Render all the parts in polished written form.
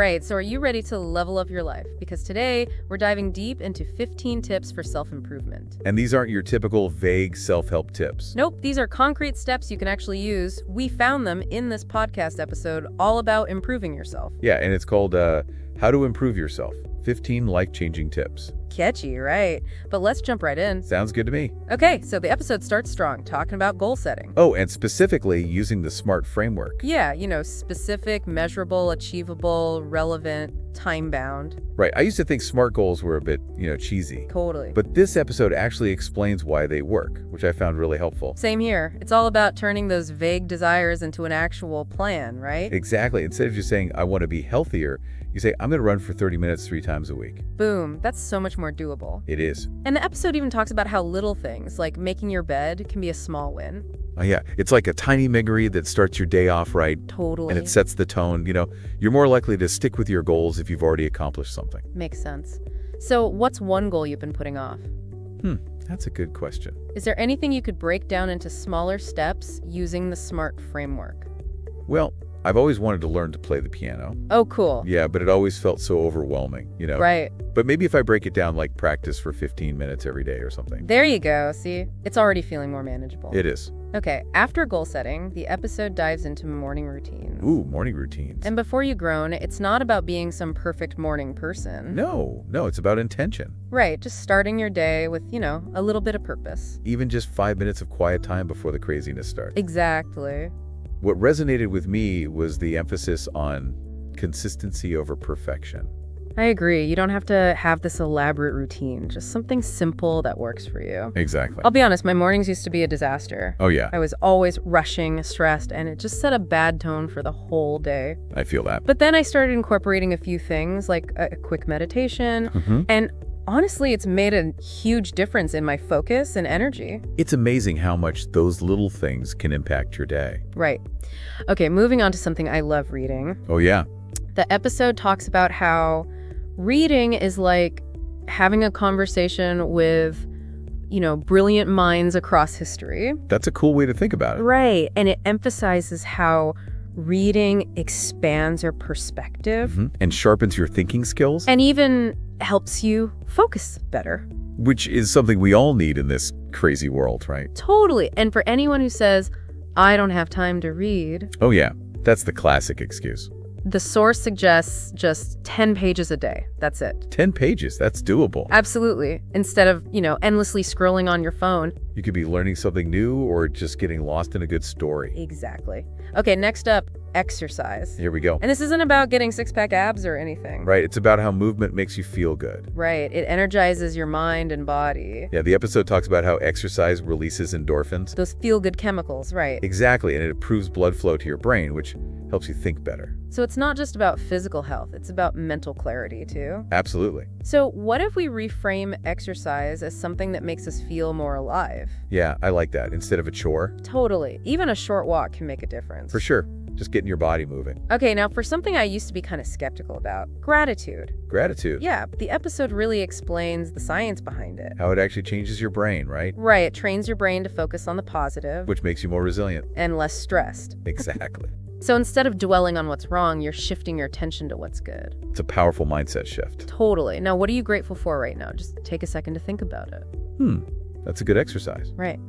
right, so are you ready to level up your life? Because today, we're diving deep into 15 tips for self-improvement. And these aren't your typical vague self-help tips. Nope, these are concrete steps you can actually use. We found them in this podcast episode all about improving yourself. Yeah, and it's called How to Improve Yourself, 15 Life-Changing Tips. Catchy, right? But let's jump right in. Sounds good to me. Okay, so the episode starts strong, talking about goal setting. Oh, and specifically using the SMART framework. Yeah, specific, measurable, achievable, relevant, time-bound. Right, I used to think SMART goals were a bit, cheesy. Totally. But this episode actually explains why they work, which I found really helpful. Same here. It's all about turning those vague desires into an actual plan, right? Exactly. Instead of just saying, I want to be healthier, you say, I'm going to run for 30 minutes 3 times a week. Boom. That's so much more doable. It is. And the episode even talks about how little things, like making your bed, can be a small win. Oh, yeah. It's like a tiny misery that starts your day off right. Totally. And it sets the tone. You're more likely to stick with your goals if you've already accomplished something. Makes sense. So what's one goal you've been putting off? That's a good question. Is there anything you could break down into smaller steps using the SMART framework? Well, I've always wanted to learn to play the piano. Oh, cool. Yeah, but it always felt so overwhelming, Right. But maybe if I break it down, like practice for 15 minutes every day or something. There you go. See, it's already feeling more manageable. It is. Okay, after goal setting, the episode dives into morning routines. Ooh, morning routines. And before you groan, it's not about being some perfect morning person. No, it's about intention. Right, just starting your day with, a little bit of purpose. Even just 5 minutes of quiet time before the craziness starts. Exactly. What resonated with me was the emphasis on consistency over perfection. I agree. You don't have to have this elaborate routine, just something simple that works for you. Exactly. I'll be honest, my mornings used to be a disaster. Oh, yeah. I was always rushing, stressed, and it just set a bad tone for the whole day. I feel that. But then I started incorporating a few things, like a quick meditation, and honestly, it's made a huge difference in my focus and energy. It's amazing how much those little things can impact your day. Right. Okay, moving on to something I love reading. Oh, yeah. The episode talks about how reading is like having a conversation with, brilliant minds across history. That's a cool way to think about it. Right. And it emphasizes how reading expands your perspective. And sharpens your thinking skills. And even helps you focus better. Which is something we all need in this crazy world, right? Totally. And for anyone who says, I don't have time to read. Oh, yeah. That's the classic excuse. The source suggests just 10 pages a day. That's it. 10 pages, that's doable. Absolutely. Instead of, endlessly scrolling on your phone. You could be learning something new or just getting lost in a good story. Exactly. Okay, next up, exercise. Here we go. And this isn't about getting six-pack abs or anything. Right, it's about how movement makes you feel good. Right, it energizes your mind and body. Yeah, the episode talks about how exercise releases endorphins. Those feel-good chemicals, right. Exactly, and it improves blood flow to your brain, which helps you think better. So it's not just about physical health, it's about mental clarity too. Absolutely. So what if we reframe exercise as something that makes us feel more alive? Yeah, I like that. Instead of a chore. Totally. Even a short walk can make a difference. For sure. Just getting your body moving. Okay, now for something I used to be kind of skeptical about, gratitude. Gratitude. Yeah, the episode really explains the science behind it. How it actually changes your brain, right? Right, it trains your brain to focus on the positive. Which makes you more resilient. And less stressed. Exactly. So instead of dwelling on what's wrong, you're shifting your attention to what's good. It's a powerful mindset shift. Totally. Now, what are you grateful for right now? Just take a second to think about it. That's a good exercise. Right.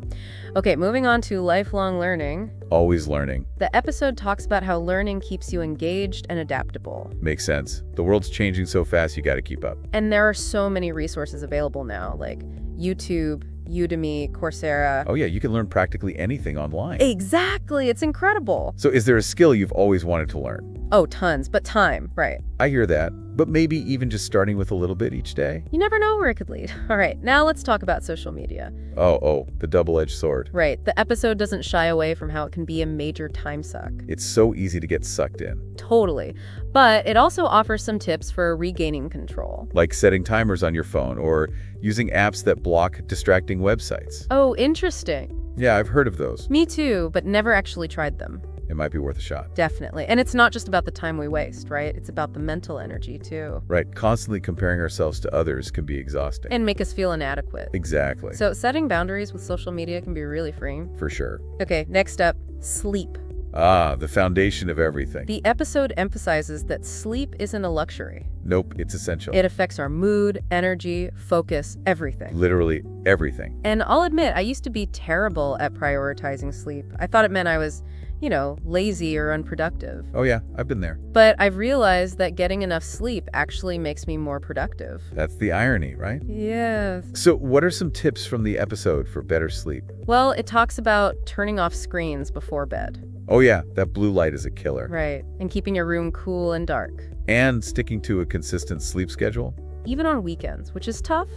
Okay, moving on to lifelong learning. Always learning. The episode talks about how learning keeps you engaged and adaptable. Makes sense. The world's changing so fast, you got to keep up. And there are so many resources available now, like YouTube, Udemy, Coursera. Oh yeah, you can learn practically anything online. Exactly, it's incredible. So is there a skill you've always wanted to learn? Oh, tons, but time, right. I hear that, but maybe even just starting with a little bit each day? You never know where it could lead. All right, now let's talk about social media. Oh, the double-edged sword. Right, the episode doesn't shy away from how it can be a major time suck. It's so easy to get sucked in. Totally, but it also offers some tips for regaining control. Like setting timers on your phone or using apps that block distracting websites. Oh, interesting. Yeah, I've heard of those. Me too, but never actually tried them. It might be worth a shot. Definitely. And it's not just about the time we waste, right? It's about the mental energy too. Right. Constantly comparing ourselves to others can be exhausting. And make us feel inadequate. Exactly. So setting boundaries with social media can be really freeing. For sure. Okay, next up, sleep. Ah, the foundation of everything. The episode emphasizes that sleep isn't a luxury. Nope, it's essential. It affects our mood, energy, focus, everything. Literally everything. And I'll admit, I used to be terrible at prioritizing sleep. I thought it meant I was, lazy or unproductive. Oh yeah, I've been there. But I've realized that getting enough sleep actually makes me more productive. That's the irony, right? Yes. So what are some tips from the episode for better sleep? Well, it talks about turning off screens before bed. Oh yeah, that blue light is a killer. Right. And keeping your room cool and dark. And sticking to a consistent sleep schedule? Even on weekends, which is tough,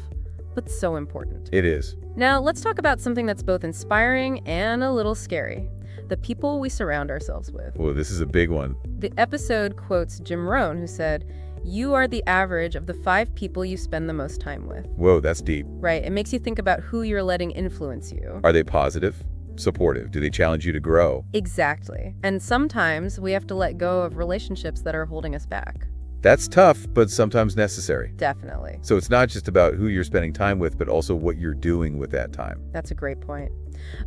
but so important. It is. Now, let's talk about something that's both inspiring and a little scary. The people we surround ourselves with. Well, this is a big one. The episode quotes Jim Rohn, who said, "You are the average of the 5 people you spend the most time with." Whoa, that's deep. Right. It makes you think about who you're letting influence you. Are they positive? Supportive? Do they challenge you to grow? Exactly. And sometimes we have to let go of relationships that are holding us back. That's tough, but sometimes necessary. Definitely. So it's not just about who you're spending time with, but also what you're doing with that time. That's a great point.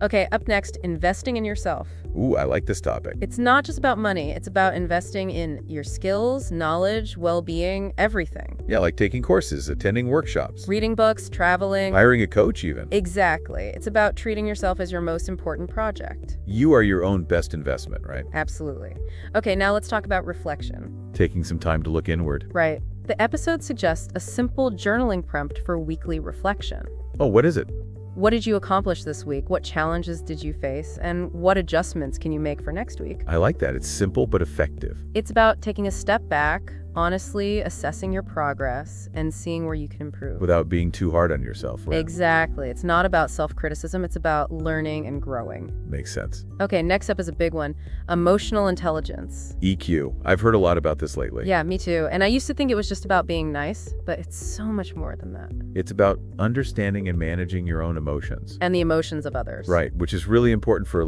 Okay, up next, investing in yourself. Ooh, I like this topic. It's not just about money. It's about investing in your skills, knowledge, well-being, everything. Yeah, like taking courses, attending workshops, Reading books, traveling. hiring a coach even. Exactly. It's about treating yourself as your most important project. You are your own best investment, right? Absolutely. Okay, now let's talk about reflection. Taking some time to look inward. Right. The episode suggests a simple journaling prompt for weekly reflection. Oh, what is it? What did you accomplish this week? What challenges did you face? And what adjustments can you make for next week? I like that. It's simple but effective. It's about taking a step back, honestly assessing your progress, and seeing where you can improve. Without being too hard on yourself, right? Exactly. It's not about self-criticism. It's about learning and growing. Makes sense. Okay, next up is a big one. Emotional intelligence. EQ. I've heard a lot about this lately. Yeah, me too. And I used to think it was just about being nice, but it's so much more than that. It's about understanding and managing your own emotions. And the emotions of others. Right, which is really important for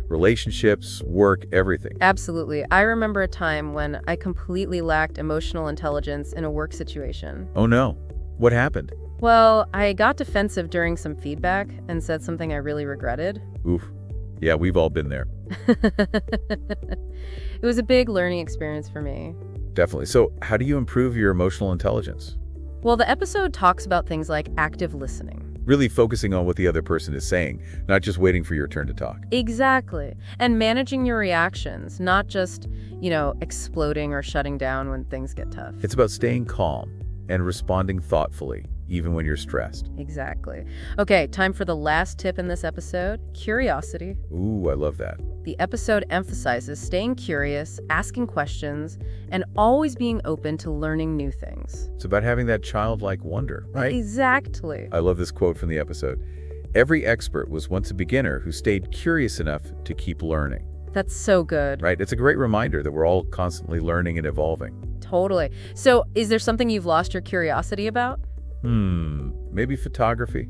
relationships, work, everything. Absolutely. I remember a time when I completely lacked emotional intelligence in a work situation. Oh no. What happened? Well, I got defensive during some feedback and said something I really regretted. Oof. Yeah, we've all been there. It was a big learning experience for me. Definitely. So how do you improve your emotional intelligence? Well, the episode talks about things like active listening. Really focusing on what the other person is saying, not just waiting for your turn to talk. Exactly. And managing your reactions, not just, exploding or shutting down when things get tough. It's about staying calm and responding thoughtfully, even when you're stressed. Exactly. Okay, time for the last tip in this episode, curiosity. Ooh, I love that. The episode emphasizes staying curious, asking questions, and always being open to learning new things. It's about having that childlike wonder, right? Exactly. I love this quote from the episode. Every expert was once a beginner who stayed curious enough to keep learning. That's so good. Right? It's a great reminder that we're all constantly learning and evolving. Totally. So, is there something you've lost your curiosity about? Maybe photography.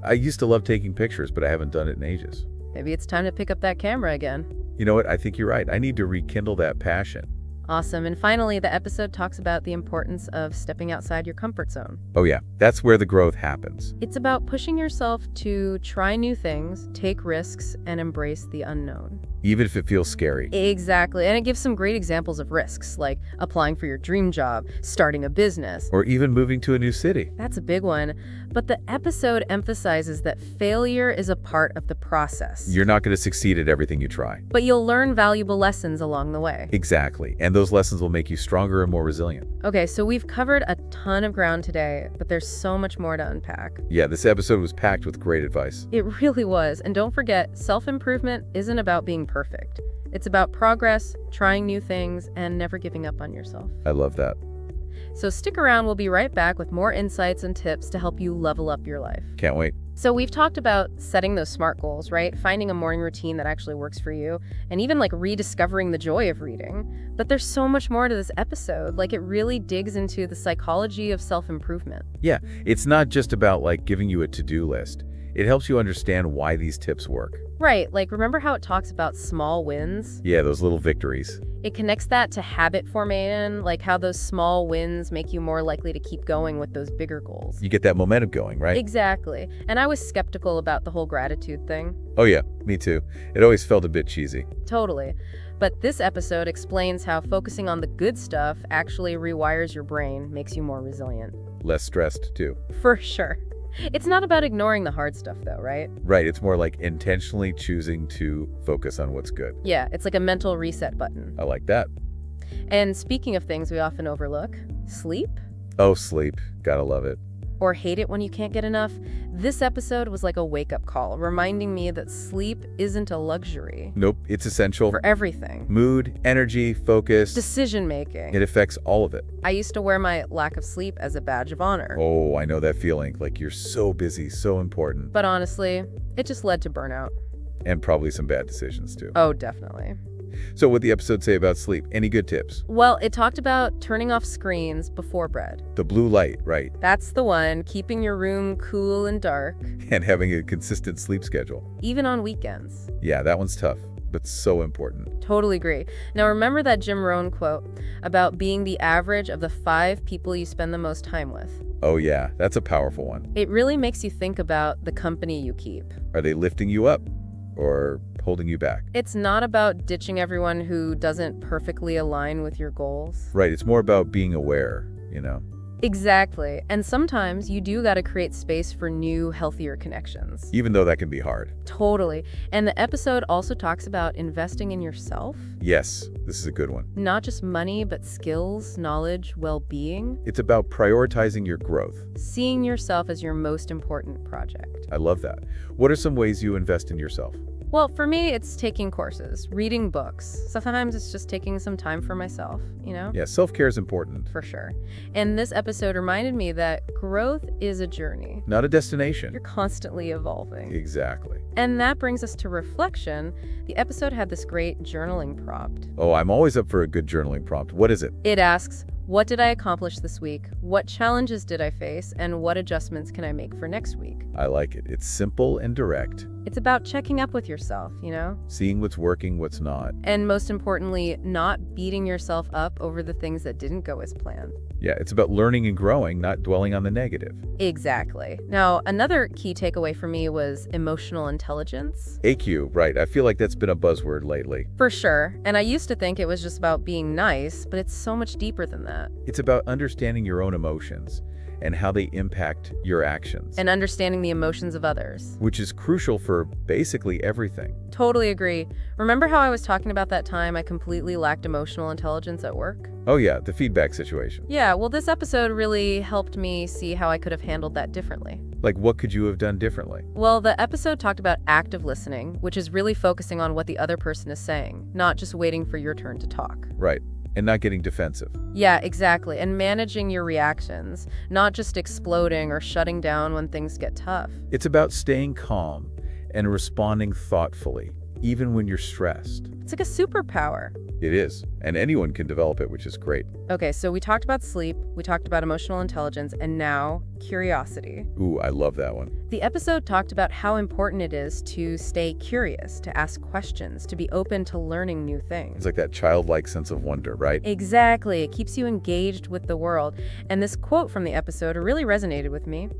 I used to love taking pictures, but I haven't done it in ages. Maybe it's time to pick up that camera again. You know what? I think you're right. I need to rekindle that passion. Awesome. And finally, the episode talks about the importance of stepping outside your comfort zone. Oh yeah, that's where the growth happens. It's about pushing yourself to try new things, take risks, and embrace the unknown. Even if it feels scary. Exactly. And it gives some great examples of risks, like applying for your dream job, starting a business, or even moving to a new city. That's a big one. But the episode emphasizes that failure is a part of the process. You're not going to succeed at everything you try. But you'll learn valuable lessons along the way. Exactly. And those lessons will make you stronger and more resilient. Okay, so we've covered a ton of ground today, but there's so much more to unpack. Yeah, this episode was packed with great advice. It really was. And don't forget, self-improvement isn't about being perfect. It's about progress, trying new things, and never giving up on yourself. I love that. So stick around. We'll be right back with more insights and tips to help you level up your life. Can't wait. So we've talked about setting those SMART goals, right? Finding a morning routine that actually works for you, and even rediscovering the joy of reading. But there's so much more to this episode. It really digs into the psychology of self-improvement. Yeah, it's not just about giving you a to-do list. It helps you understand why these tips work. Right, like remember how it talks about small wins? Yeah, those little victories. It connects that to habit formation, like how those small wins make you more likely to keep going with those bigger goals. You get that momentum going, right? Exactly. And I was skeptical about the whole gratitude thing. Oh yeah, me too. It always felt a bit cheesy. Totally. But this episode explains how focusing on the good stuff actually rewires your brain, makes you more resilient. Less stressed too. For sure. It's not about ignoring the hard stuff though, right? Right, it's more like intentionally choosing to focus on what's good. Yeah, it's like a mental reset button. I like that. And speaking of things we often overlook, sleep? Oh, sleep. Gotta love it. Or hate it when you can't get enough? This episode was like a wake-up call, reminding me that sleep isn't a luxury. Nope, it's essential. For everything. Mood, energy, focus. Decision-making. It affects all of it. I used to wear my lack of sleep as a badge of honor. Oh, I know that feeling. Like you're so busy, so important. But honestly, it just led to burnout. And probably some bad decisions too. Oh, definitely. So what'd the episode say about sleep? Any good tips? Well, it talked about turning off screens before bed. The blue light, right? That's the one, keeping your room cool and dark. And having a consistent sleep schedule. Even on weekends. Yeah, that one's tough, but so important. Totally agree. Now remember that Jim Rohn quote about being the average of the 5 people you spend the most time with. Oh yeah, that's a powerful one. It really makes you think about the company you keep. Are they lifting you up or holding you back? It's not about ditching everyone who doesn't perfectly align with your goals. Right, it's more about being aware, you know? Exactly. And sometimes you do gotta create space for new, healthier connections. Even though that can be hard. Totally. And the episode also talks about investing in yourself. Yes, this is a good one. Not just money, but skills, knowledge, well-being. It's about prioritizing your growth. Seeing yourself as your most important project. I love that. What are some ways you invest in yourself? Well, for me, it's taking courses, reading books. Sometimes it's just taking some time for myself, you know? Yeah, self-care is important. For sure. And this episode reminded me that growth is a journey. Not a destination. You're constantly evolving. Exactly. And that brings us to reflection. The episode had this great journaling prompt. Oh, I'm always up for a good journaling prompt. What is it? It asks, what did I accomplish this week? What challenges did I face? And what adjustments can I make for next week? I like it. It's simple and direct. It's about checking up with yourself, you know? Seeing what's working, what's not. And most importantly, not beating yourself up over the things that didn't go as planned. Yeah, it's about learning and growing, not dwelling on the negative. Exactly. Now, another key takeaway for me was emotional intelligence. AQ, right. I feel like that's been a buzzword lately. For sure. And I used to think it was just about being nice, but it's so much deeper than that. It's about understanding your own emotions and how they impact your actions. And understanding the emotions of others. Which is crucial for basically everything. Totally agree. Remember how I was talking about that time I completely lacked emotional intelligence at work? Oh yeah, the feedback situation. Yeah, well, this episode really helped me see how I could have handled that differently. Like, what could you have done differently? Well, the episode talked about active listening, which is really focusing on what the other person is saying, not just waiting for your turn to talk. Right. And not getting defensive. Yeah, exactly. And managing your reactions, not just exploding or shutting down when things get tough. It's about staying calm and responding thoughtfully, even when you're stressed. It's like a superpower. It is. And anyone can develop it, which is great. Okay, so we talked about sleep, we talked about emotional intelligence, and now curiosity. Ooh, I love that one. The episode talked about how important it is to stay curious, to ask questions, to be open to learning new things. It's like that childlike sense of wonder, right? Exactly. It keeps you engaged with the world. And this quote from the episode really resonated with me.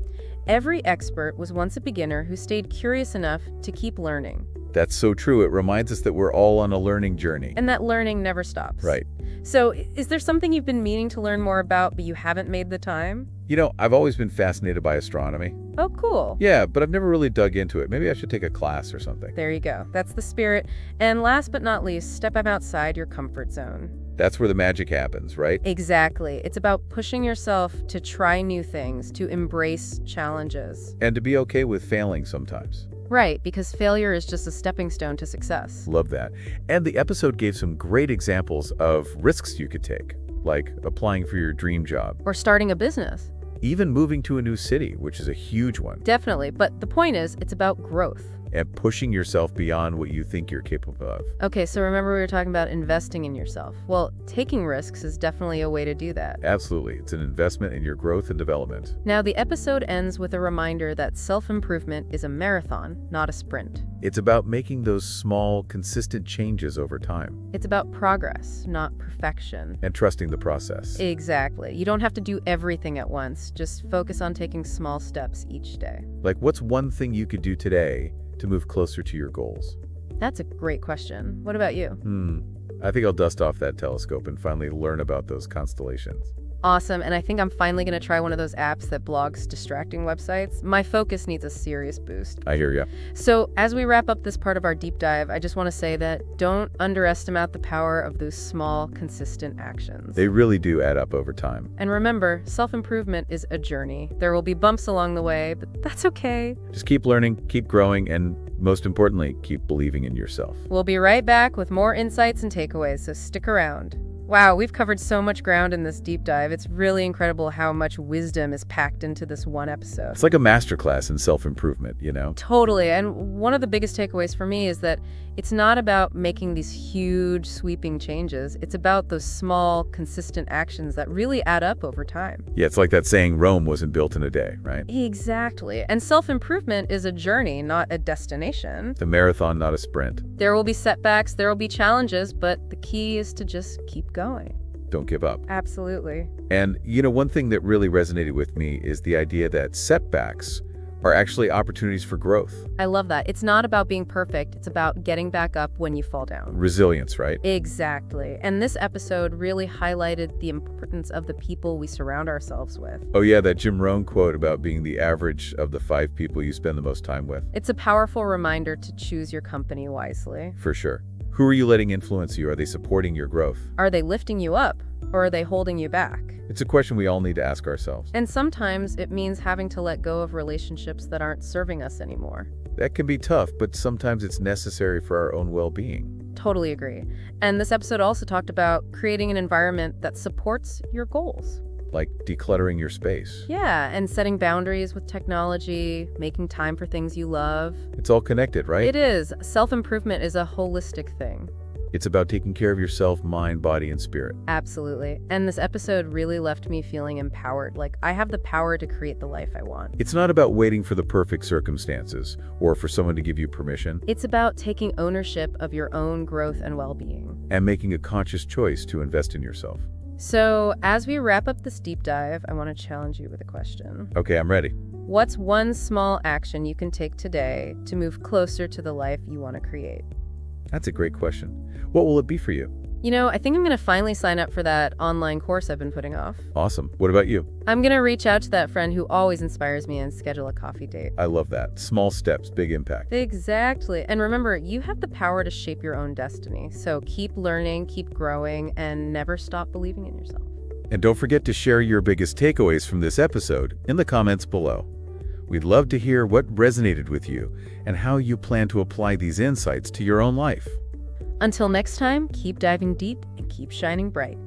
Every expert was once a beginner who stayed curious enough to keep learning. That's so true. It reminds us that we're all on a learning journey. And that learning never stops. Right. So, is there something you've been meaning to learn more about, but you haven't made the time? You know, I've always been fascinated by astronomy. Oh, cool. Yeah, but I've never really dug into it. Maybe I should take a class or something. There you go. That's the spirit. And last but not least, step outside your comfort zone. That's where the magic happens, right? Exactly. It's about pushing yourself to try new things, to embrace challenges. And to be okay with failing sometimes. Right, because failure is just a stepping stone to success. Love that. And the episode gave some great examples of risks you could take, like applying for your dream job. Or starting a business. Even moving to a new city, which is a huge one. Definitely, but the point is, it's about growth. and pushing yourself beyond what you think you're capable of. Okay, so remember we were talking about investing in yourself. Well, taking risks is definitely a way to do that. Absolutely. It's an investment in your growth and development. Now, the episode ends with a reminder that self-improvement is a marathon, not a sprint. It's about making those small, consistent changes over time. It's about progress, not perfection. And trusting the process. Exactly. You don't have to do everything at once. Just focus on taking small steps each day. Like, what's one thing you could do today to move closer to your goals? That's a great question. What about you? I think I'll dust off that telescope and finally learn about those constellations. Awesome, and I think I'm finally going to try one of those apps that blogs distracting websites. My focus needs a serious boost. I hear ya. So, as we wrap up this part of our deep dive, I just want to say that don't underestimate the power of those small, consistent actions. They really do add up over time. And remember, self-improvement is a journey. There will be bumps along the way, but that's okay. Just keep learning, keep growing, and most importantly, keep believing in yourself. We'll be right back with more insights and takeaways, so stick around. Wow, we've covered so much ground in this deep dive. It's really incredible how much wisdom is packed into this one episode. It's like a masterclass in self-improvement, you know? Totally. And one of the biggest takeaways for me is that it's not about making these huge, sweeping changes. It's about those small, consistent actions that really add up over time. Yeah, it's like that saying, Rome wasn't built in a day, right? Exactly. And self-improvement is a journey, not a destination. The marathon, not a sprint. There will be setbacks, there will be challenges, but the key is to just keep going. Don't give up. Absolutely. And, one thing that really resonated with me is the idea that setbacks are actually opportunities for growth. I love that. It's not about being perfect. It's about getting back up when you fall down. Resilience, right? Exactly. And this episode really highlighted the importance of the people we surround ourselves with. Oh yeah, that Jim Rohn quote about being the average of the 5 people you spend the most time with. It's a powerful reminder to choose your company wisely. For sure. Who are you letting influence you? Are they supporting your growth? Are they lifting you up, or are they holding you back? It's a question we all need to ask ourselves. And sometimes it means having to let go of relationships that aren't serving us anymore. That can be tough, but sometimes it's necessary for our own well-being. Totally agree. And this episode also talked about creating an environment that supports your goals. Like decluttering your space. Yeah, and setting boundaries with technology, making time for things you love. It's all connected, right? It is. Self-improvement is a holistic thing. It's about taking care of yourself, mind, body, and spirit. Absolutely. And this episode really left me feeling empowered, like I have the power to create the life I want. It's not about waiting for the perfect circumstances or for someone to give you permission. It's about taking ownership of your own growth and well-being. And making a conscious choice to invest in yourself. So, as we wrap up this deep dive, I want to challenge you with a question. Okay, I'm ready. What's one small action you can take today to move closer to the life you want to create? That's a great question. What will it be for you? I think I'm going to finally sign up for that online course I've been putting off. Awesome. What about you? I'm going to reach out to that friend who always inspires me and schedule a coffee date. I love that. Small steps, big impact. Exactly. And remember, you have the power to shape your own destiny. So keep learning, keep growing, and never stop believing in yourself. And don't forget to share your biggest takeaways from this episode in the comments below. We'd love to hear what resonated with you and how you plan to apply these insights to your own life. Until next time, keep diving deep and keep shining bright.